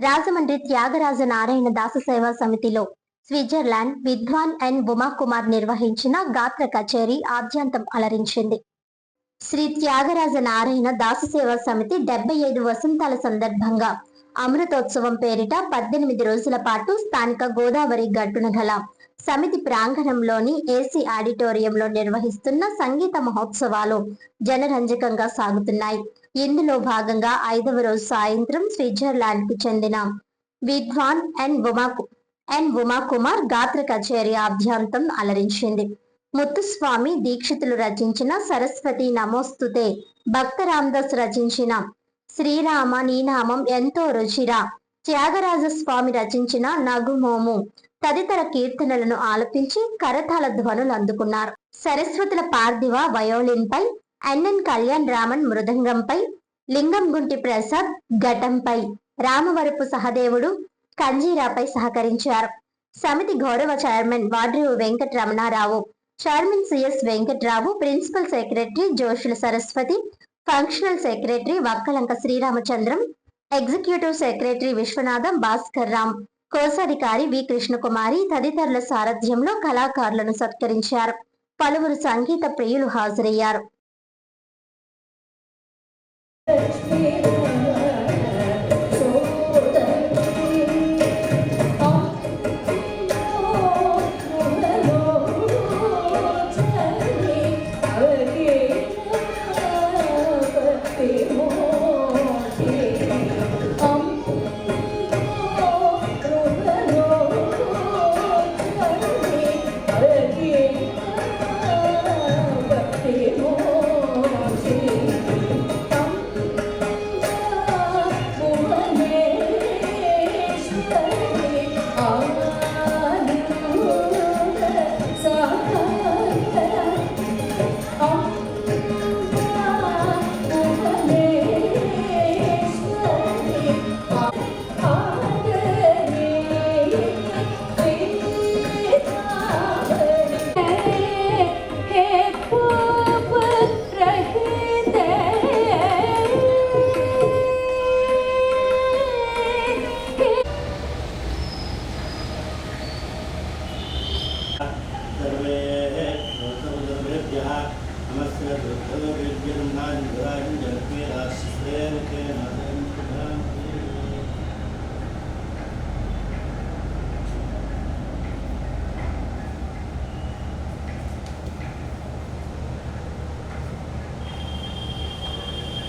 రాజమండ్రి త్యాగరాజ నారాయణ దాస సేవా సమితిలో స్విట్జర్లాండ్ విద్వాన్ ఎన్ ఉమాకుమార్ నిర్వహించిన గాత్ర కచేరీ ఆద్యంతం అలరించింది. శ్రీ త్యాగరాజ నారాయణ దాస సేవా సమితి 75 వసంతాల సందర్భంగా అమృతోత్సవం పేరిట 18 రోజుల పాటు స్థానిక గోదావరి గట్టున గల సమితి ప్రాంగణంలోని ఏసీ ఆడిటోరియంలో నిర్వహిస్తున్న సంగీత మహోత్సవాలు జనరంజకంగా సాగుతున్నాయి. ఇందులో భాగంగా 5వ రోజు సాయంత్రం స్విట్జర్లాండ్ కు చెందిన విద్వాన్ ఎన్ ఉమాకుమార్ గాత్ర కచేరీ ఆద్యంతం అలరించింది. ముత్తుస్వామి దీక్షితులు రచించిన సరస్వతి నమోస్తుతే, భక్త రామదాస్ రచించిన శ్రీరామ నీనామం ఎంతో రుచిరా, త్యాగరాజ స్వామి రచించిన నగుమోము తదితర కీర్తనలను ఆలపించి కరతాళ ధ్వనులు అందుకున్నారు. సరస్వతుల పార్థివ వయోలిన్ పై, ఎన్ఎన్ కళ్యాణ్ రామన్ మృదంగంపై, లింగంగుంటి ప్రసాద్ ఘటంపై, రామవరపు సహదేవుడు కంజీరాపై సహకరించారు. సమితి గౌరవ chairman Vadrevu Venkata Ramanarao, chairman CS Venkatrao, principal secretary Joshula Saraswathi, functional secretary Vakkalanka Sriramachandram, executive secretary Viswanatham Bhaskar Ram, కోశాధికారి వి కృష్ణకుమారి తదితరుల సారథ్యంలో కళాకారులను సత్కరించారు. పలువురు సంగీత ప్రియులు హాజరయ్యారు.